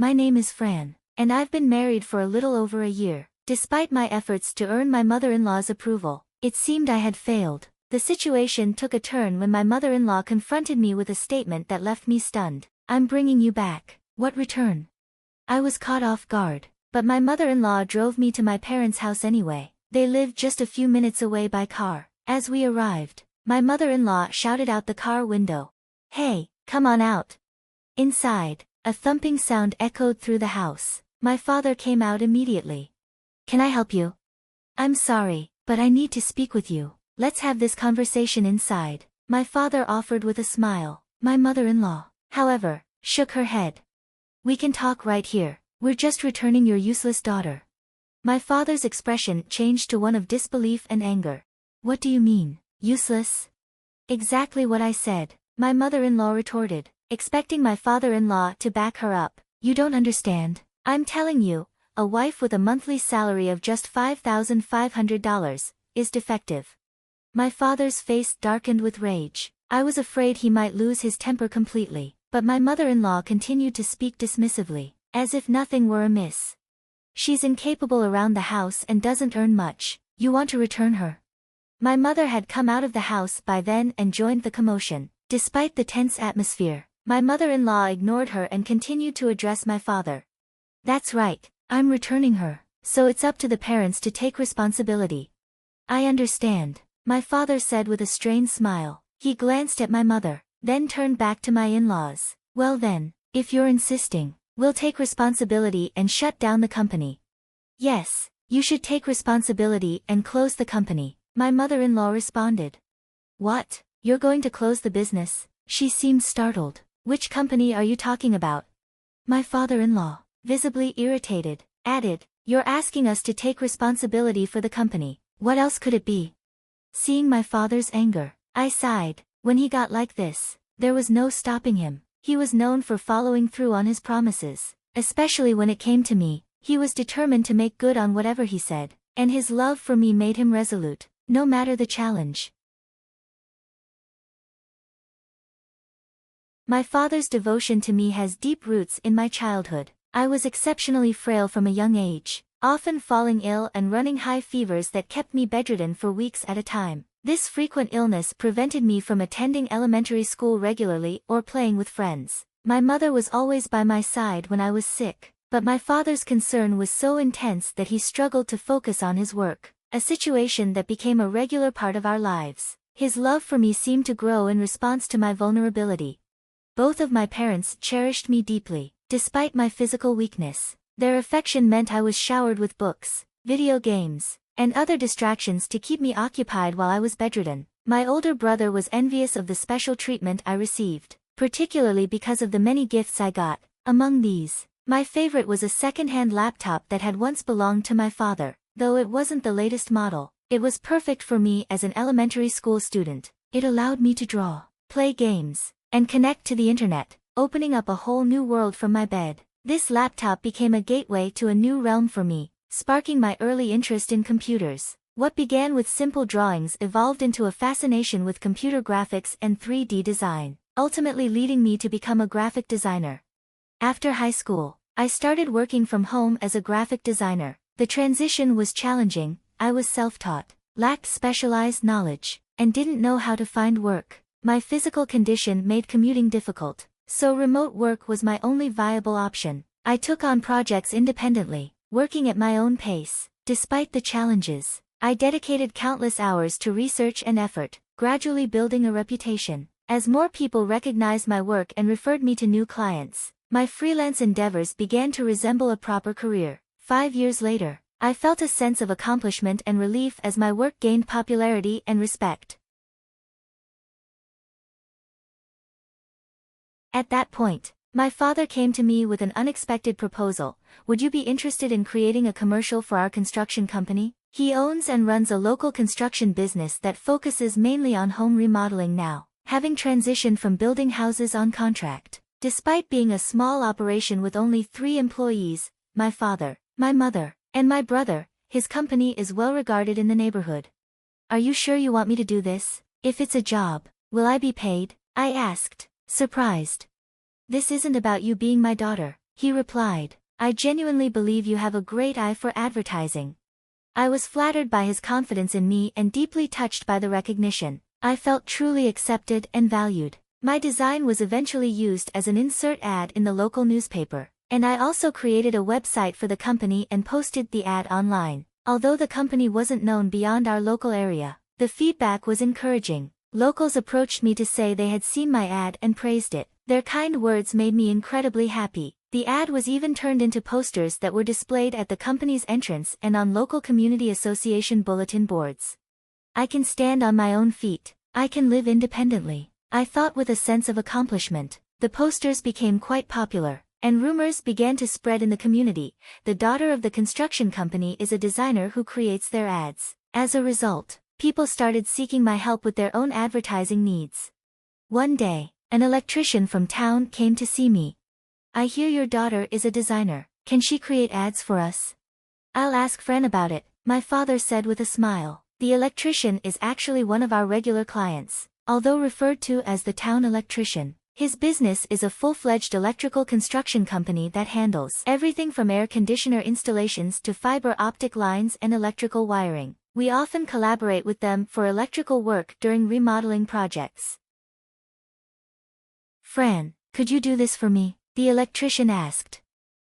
My name is Fran, and I've been married for a little over a year. Despite my efforts to earn my mother-in-law's approval, it seemed I had failed. The situation took a turn when my mother-in-law confronted me with a statement that left me stunned. "I'm bringing you back." What return? I was caught off guard, but my mother-in-law drove me to my parents' house anyway. They lived just a few minutes away by car. As we arrived, my mother-in-law shouted out the car window, "Hey, come on out." Inside, a thumping sound echoed through the house. My father came out immediately. "Can I help you?" "I'm sorry, but I need to speak with you. Let's have this conversation inside," my father offered with a smile. My mother-in-law, however, shook her head. "We can talk right here. We're just returning your useless daughter." My father's expression changed to one of disbelief and anger. "What do you mean, useless?" "Exactly what I said," my mother-in-law retorted, expecting my father-in-law to back her up. "You don't understand. I'm telling you, a wife with a monthly salary of just $5,500 is defective." My father's face darkened with rage. I was afraid he might lose his temper completely, but my mother-in-law continued to speak dismissively, as if nothing were amiss. "She's incapable around the house and doesn't earn much. You want to return her?" My mother had come out of the house by then and joined the commotion. Despite the tense atmosphere, my mother-in-law ignored her and continued to address my father. "That's right, I'm returning her, so it's up to the parents to take responsibility." "I understand," my father said with a strained smile. He glanced at my mother, then turned back to my in-laws. "Well then, if you're insisting, we'll take responsibility and shut down the company." "Yes, you should take responsibility and close the company," my mother-in-law responded. "What? You're going to close the business?" She seemed startled. "Which company are you talking about?" My father-in-law, visibly irritated, added, "You're asking us to take responsibility for the company. What else could it be?" Seeing my father's anger, I sighed. When he got like this, there was no stopping him. He was known for following through on his promises. Especially when it came to me, he was determined to make good on whatever he said, and his love for me made him resolute, no matter the challenge. My father's devotion to me has deep roots in my childhood. I was exceptionally frail from a young age, often falling ill and running high fevers that kept me bedridden for weeks at a time. This frequent illness prevented me from attending elementary school regularly or playing with friends. My mother was always by my side when I was sick, but my father's concern was so intense that he struggled to focus on his work, a situation that became a regular part of our lives. His love for me seemed to grow in response to my vulnerability. Both of my parents cherished me deeply, despite my physical weakness. Their affection meant I was showered with books, video games, and other distractions to keep me occupied while I was bedridden. My older brother was envious of the special treatment I received, particularly because of the many gifts I got. Among these, my favorite was a second-hand laptop that had once belonged to my father. Though it wasn't the latest model, it was perfect for me as an elementary school student. It allowed me to draw, play games, and connect to the internet, opening up a whole new world from my bed. This laptop became a gateway to a new realm for me, sparking my early interest in computers. What began with simple drawings evolved into a fascination with computer graphics and 3D design, ultimately leading me to become a graphic designer. After high school, I started working from home as a graphic designer. The transition was challenging. I was self-taught, lacked specialized knowledge, and didn't know how to find work. My physical condition made commuting difficult, so remote work was my only viable option. I took on projects independently, working at my own pace. Despite the challenges, I dedicated countless hours to research and effort, gradually building a reputation. As more people recognized my work and referred me to new clients, my freelance endeavors began to resemble a proper career. 5 years later, I felt a sense of accomplishment and relief as my work gained popularity and respect. At that point, my father came to me with an unexpected proposal. "Would you be interested in creating a commercial for our construction company?" He owns and runs a local construction business that focuses mainly on home remodeling now, having transitioned from building houses on contract. Despite being a small operation with only 3 employees, my father, my mother, and my brother, his company is well regarded in the neighborhood. "Are you sure you want me to do this? If it's a job, will I be paid?" I asked, surprised. "This isn't about you being my daughter," he replied. I genuinely believe you have a great eye for advertising. I was flattered by his confidence in me and deeply touched by the recognition. I felt truly accepted and valued. My design was eventually used as an insert ad in the local newspaper, and I also created a website for the company and posted the ad online. Although the company wasn't known beyond our local area, the feedback was encouraging. Locals approached me to say they had seen my ad and praised it. Their kind words made me incredibly happy. The ad was even turned into posters that were displayed at the company's entrance and on local community association bulletin boards. I can stand on my own feet. I can live independently, I thought with a sense of accomplishment. The posters became quite popular, and rumors began to spread in the community. The daughter of the construction company is a designer who creates their ads. As a result, people started seeking my help with their own advertising needs. One day, an electrician from town came to see me. I hear your daughter is a designer. Can she create ads for us? I'll ask Fran about it, my father said with a smile. The electrician is actually one of our regular clients. Although referred to as the town electrician, his business is a full-fledged electrical construction company that handles everything from air conditioner installations to fiber optic lines and electrical wiring. We often collaborate with them for electrical work during remodeling projects. Fran, could you do this for me? The electrician asked.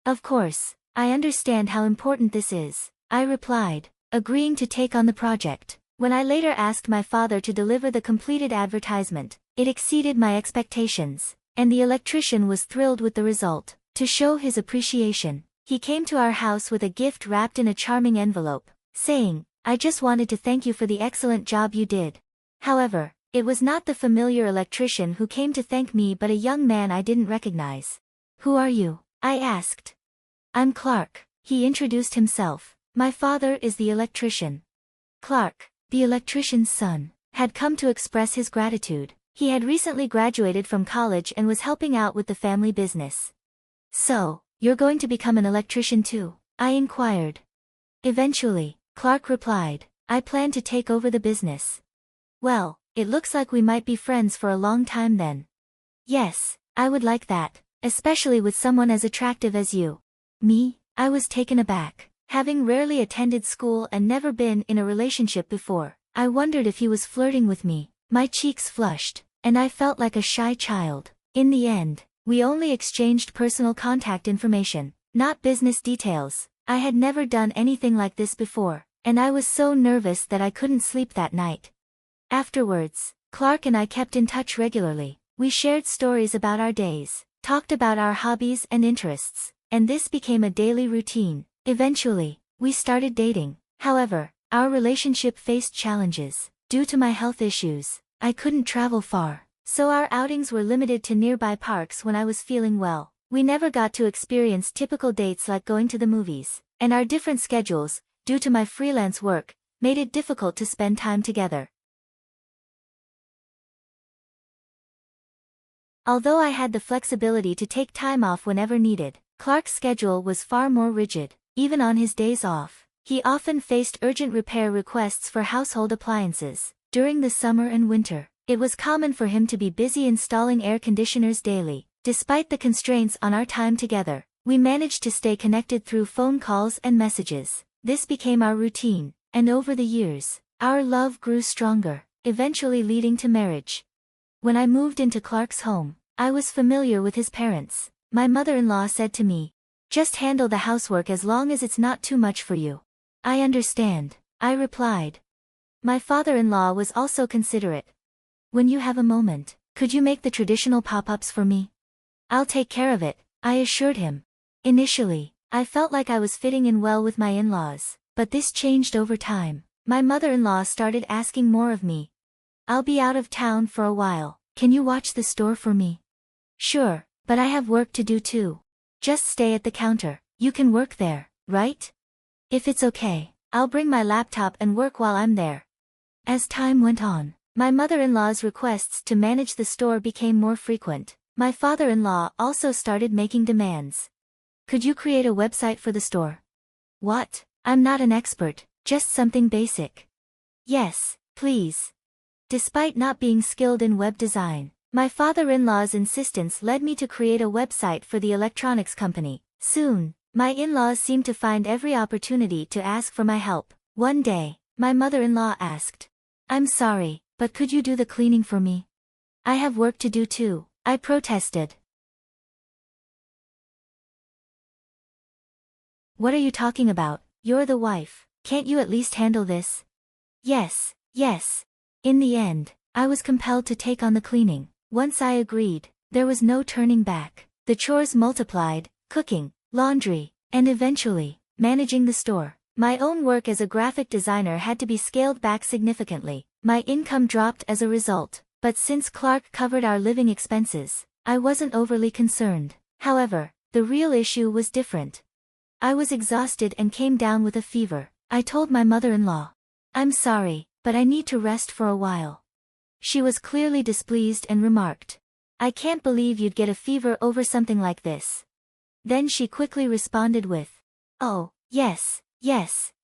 Of course, I understand how important this is, I replied, agreeing to take on the project. When I later asked my father to deliver the completed advertisement, it exceeded my expectations, and the electrician was thrilled with the result. To show his appreciation, he came to our house with a gift wrapped in a charming envelope, saying, I just wanted to thank you for the excellent job you did. However, it was not the familiar electrician who came to thank me but a young man I didn't recognize. Who are you? I asked. I'm Clark, he introduced himself. My father is the electrician. Clark, the electrician's son, had come to express his gratitude. He had recently graduated from college and was helping out with the family business. So, you're going to become an electrician too? I inquired. Eventually, Clark replied, I plan to take over the business. Well, it looks like we might be friends for a long time then. Yes, I would like that, especially with someone as attractive as you. Me? I was taken aback. Having rarely attended school and never been in a relationship before, I wondered if he was flirting with me. My cheeks flushed, and I felt like a shy child. In the end, we only exchanged personal contact information, not business details. I had never done anything like this before, and I was so nervous that I couldn't sleep that night. Afterwards, Clark and I kept in touch regularly. We shared stories about our days, talked about our hobbies and interests, and this became a daily routine. Eventually, we started dating. However, our relationship faced challenges. Due to my health issues, I couldn't travel far, so our outings were limited to nearby parks when I was feeling well. We never got to experience typical dates like going to the movies, and our different schedules, due to my freelance work, made it difficult to spend time together. Although I had the flexibility to take time off whenever needed, Clark's schedule was far more rigid. Even on his days off, he often faced urgent repair requests for household appliances. During the summer and winter, it was common for him to be busy installing air conditioners daily. Despite the constraints on our time together, we managed to stay connected through phone calls and messages. This became our routine, and over the years, our love grew stronger, eventually leading to marriage. When I moved into Clark's home, I was familiar with his parents. My mother-in-law said to me, just handle the housework as long as it's not too much for you. I understand, I replied. My father-in-law was also considerate. When you have a moment, could you make the traditional pop-ups for me? I'll take care of it, I assured him. Initially, I felt like I was fitting in well with my in-laws, but this changed over time. My mother-in-law started asking more of me. I'll be out of town for a while, can you watch the store for me? Sure, but I have work to do too. Just stay at the counter, you can work there, right? If it's okay, I'll bring my laptop and work while I'm there. As time went on, my mother-in-law's requests to manage the store became more frequent. My father-in-law also started making demands. Could you create a website for the store? What? I'm not an expert, just something basic. Yes, please. Despite not being skilled in web design, My father-in-law's insistence led me to create a website for the electronics company. Soon, my in-laws seemed to find every opportunity to ask for my help. One day, my mother-in-law asked, "I'm sorry, but could you do the cleaning for me? I have work to do too," I protested. "What are you talking about? You're the wife. Can't you at least handle this?" Yes. In the end, I was compelled to take on the cleaning. Once I agreed, there was no turning back. The chores multiplied, cooking, laundry, and eventually, managing the store. My own work as a graphic designer had to be scaled back significantly. My income dropped as a result, but since Clark covered our living expenses, I wasn't overly concerned. However, the real issue was different. I was exhausted and came down with a fever. I told my mother-in-law, "I'm sorry, but I need to rest for a while." She was clearly displeased and remarked, "I can't believe you'd get a fever over something like this." Then she quickly responded with, "Oh, yes,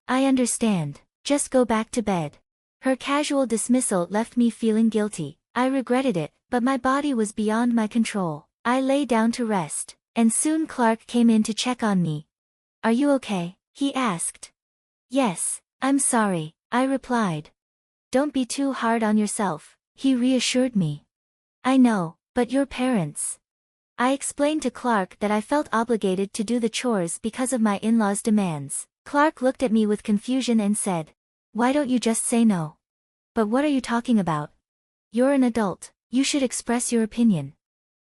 I understand. Just go back to bed." Her casual dismissal left me feeling guilty. I regretted it, but my body was beyond my control. I lay down to rest, and soon Clark came in to check on me. "Are you okay?" he asked. "Yes, I'm sorry," I replied. "Don't be too hard on yourself," he reassured me. "I know, but your parents." I explained to Clark that I felt obligated to do the chores because of my in-laws' demands. Clark looked at me with confusion and said, "Why don't you just say no?" "But what are you talking about? You're an adult, you should express your opinion."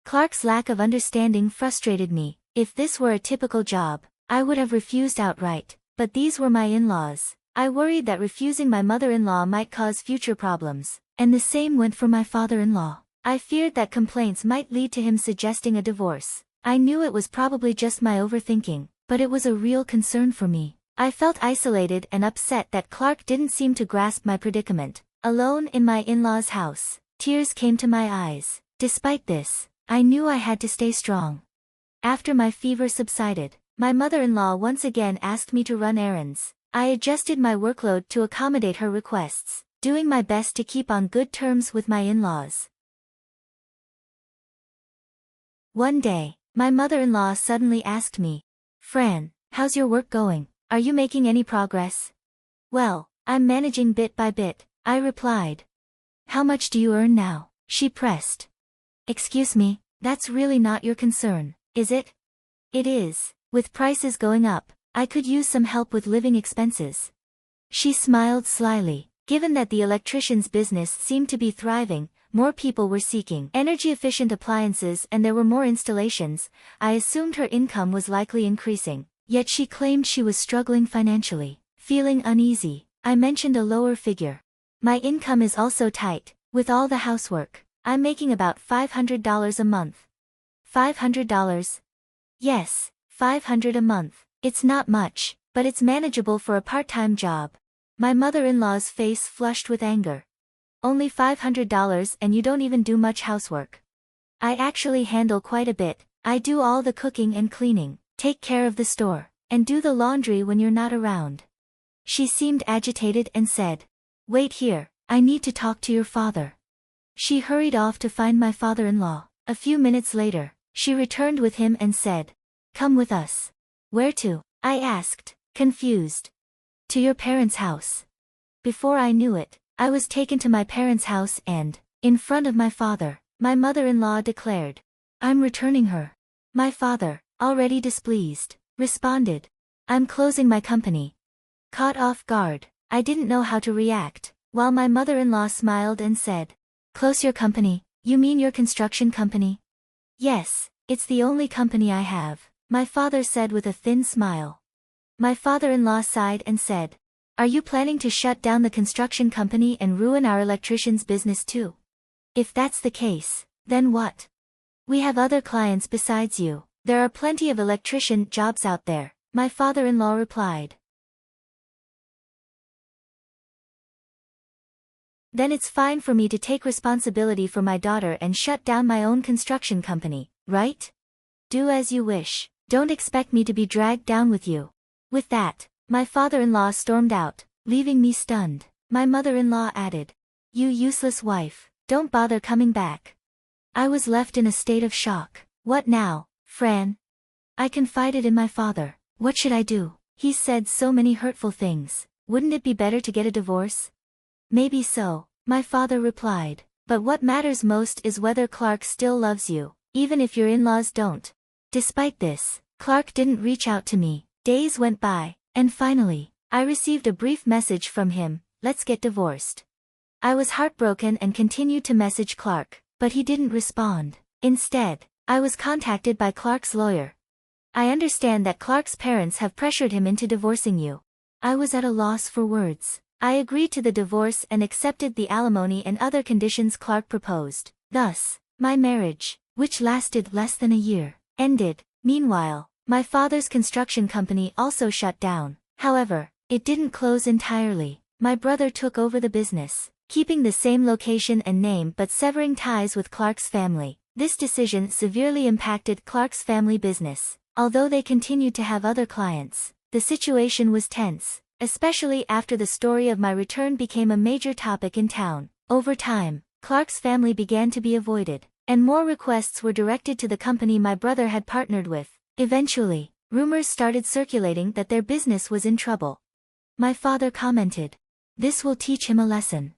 Clark's lack of understanding frustrated me. If this were a typical job, I would have refused outright, but these were my in-laws. I worried that refusing my mother-in-law might cause future problems, and the same went for my father-in-law. I feared that complaints might lead to him suggesting a divorce. I knew it was probably just my overthinking, but it was a real concern for me. I felt isolated and upset that Clark didn't seem to grasp my predicament. Alone in my in-laws' house, tears came to my eyes. Despite this, I knew I had to stay strong. After my fever subsided, my mother-in-law once again asked me to run errands. I adjusted my workload to accommodate her requests, doing my best to keep on good terms with my in-laws. One day, my mother-in-law suddenly asked me, "Fran, how's your work going? Are you making any progress?" "Well, I'm managing bit by bit," I replied. "How much do you earn now?" she pressed. "Excuse me, that's really not your concern, is it?" "It is. With prices going up, I could use some help with living expenses." She smiled slyly. Given that the electrician's business seemed to be thriving, more people were seeking energy-efficient appliances and there were more installations, I assumed her income was likely increasing. Yet she claimed she was struggling financially. Feeling uneasy, I mentioned a lower figure. "My income is also tight, with all the housework. I'm making about $500 a month." $500? Yes, $500 a month. It's not much, but it's manageable for a part-time job. My mother-in-law's face flushed with anger. "Only $500 and you don't even do much housework." "I actually handle quite a bit. I do all the cooking and cleaning, take care of the store, and do the laundry when you're not around." She seemed agitated and said, "Wait here, I need to talk to your father." She hurried off to find my father-in-law. A few minutes later, she returned with him and said, "Come with us." "Where to?" I asked, confused. "To your parents' house." Before I knew it, I was taken to my parents' house and, in front of my father, my mother-in-law declared, "I'm returning her." My father, already displeased, responded, "I'm closing my company." Caught off guard, I didn't know how to react, while my mother-in-law smiled and said, "Close your company? You mean your construction company?" "Yes, it's the only company I have," my father said with a thin smile. My father-in-law sighed and said, "Are you planning to shut down the construction company and ruin our electrician's business too?" "If that's the case, then what? We have other clients besides you. There are plenty of electrician jobs out there," my father-in-law replied. "Then it's fine for me to take responsibility for my daughter and shut down my own construction company, right? Do as you wish. Don't expect me to be dragged down with you." With that, my father-in-law stormed out, leaving me stunned. My mother-in-law added, "You useless wife, don't bother coming back." I was left in a state of shock. What now, Fran? I confided in my father. What should I do? He said so many hurtful things. Wouldn't it be better to get a divorce? Maybe so, my father replied. But what matters most is whether Clark still loves you, even if your in-laws don't. Despite this, Clark didn't reach out to me. Days went by, and finally, I received a brief message from him, "Let's get divorced." I was heartbroken and continued to message Clark, but he didn't respond. Instead, I was contacted by Clark's lawyer. "I understand that Clark's parents have pressured him into divorcing you." I was at a loss for words. I agreed to the divorce and accepted the alimony and other conditions Clark proposed. Thus, my marriage, which lasted less than a year, ended. Meanwhile, my father's construction company also shut down. However, it didn't close entirely. My brother took over the business, keeping the same location and name but severing ties with Clark's family. This decision severely impacted Clark's family business. Although they continued to have other clients, the situation was tense, especially after the story of my return became a major topic in town. Over time, Clark's family began to be avoided, and more requests were directed to the company my brother had partnered with. Eventually, rumors started circulating that their business was in trouble. My father commented, "This will teach him a lesson."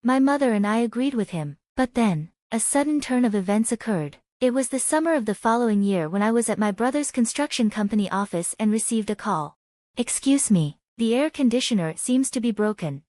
My mother and I agreed with him, but then, a sudden turn of events occurred. It was the summer of the following year when I was at my brother's construction company office and received a call. "Excuse me, the air conditioner seems to be broken."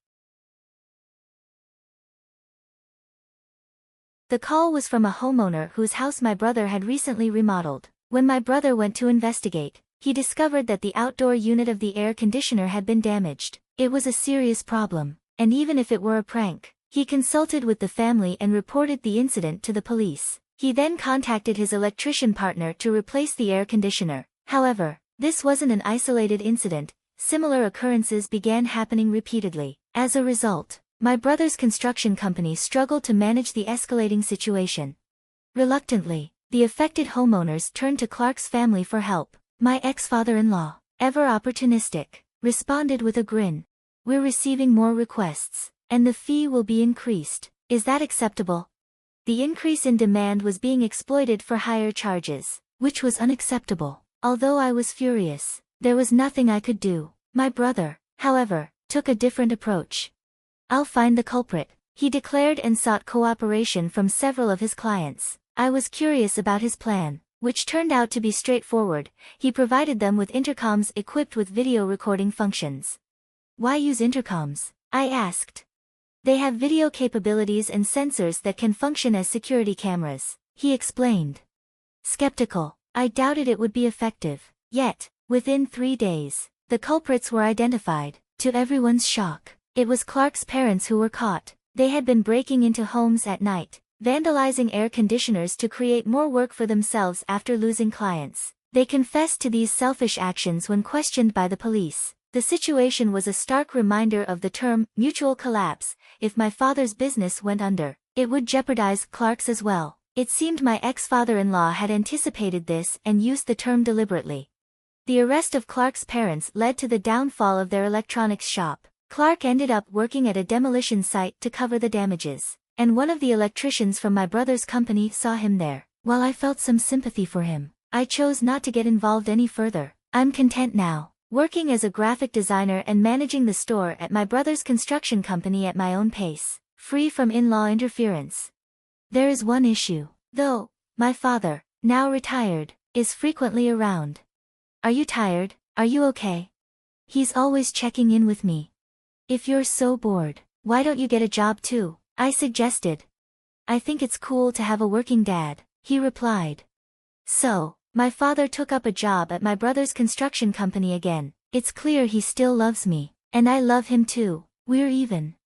The call was from a homeowner whose house my brother had recently remodeled. When my brother went to investigate, he discovered that the outdoor unit of the air conditioner had been damaged. It was a serious problem, and even if it were a prank, he consulted with the family and reported the incident to the police. He then contacted his electrician partner to replace the air conditioner. However, this wasn't an isolated incident. Similar occurrences began happening repeatedly. As a result, my brother's construction company struggled to manage the escalating situation. Reluctantly, the affected homeowners turned to Clark's family for help. My ex-father-in-law, ever opportunistic, responded with a grin. "We're receiving more requests, and the fee will be increased. Is that acceptable?" The increase in demand was being exploited for higher charges, which was unacceptable. Although I was furious, there was nothing I could do. My brother, however, took a different approach. "I'll find the culprit," he declared, and sought cooperation from several of his clients. I was curious about his plan, which turned out to be straightforward. He provided them with intercoms equipped with video recording functions. "Why use intercoms?" I asked. "They have video capabilities and sensors that can function as security cameras," he explained. Skeptical, I doubted it would be effective. Yet, within 3 days, the culprits were identified. To everyone's shock, it was Clark's parents who were caught. They had been breaking into homes at night, vandalizing air conditioners to create more work for themselves after losing clients. They confessed to these selfish actions when questioned by the police. The situation was a stark reminder of the term mutual collapse. If my father's business went under, it would jeopardize Clark's as well. It seemed my ex-father-in-law had anticipated this and used the term deliberately. The arrest of Clark's parents led to the downfall of their electronics shop. Clark ended up working at a demolition site to cover the damages, and one of the electricians from my brother's company saw him there. While I felt some sympathy for him, I chose not to get involved any further. I'm content now, working as a graphic designer and managing the store at my brother's construction company at my own pace, free from in-law interference. There is one issue, though. My father, now retired, is frequently around. "Are you tired? Are you okay?" He's always checking in with me. "If you're so bored, why don't you get a job too?" I suggested. "I think it's cool to have a working dad," he replied. So, my father took up a job at my brother's construction company again. It's clear he still loves me, and I love him too. We're even.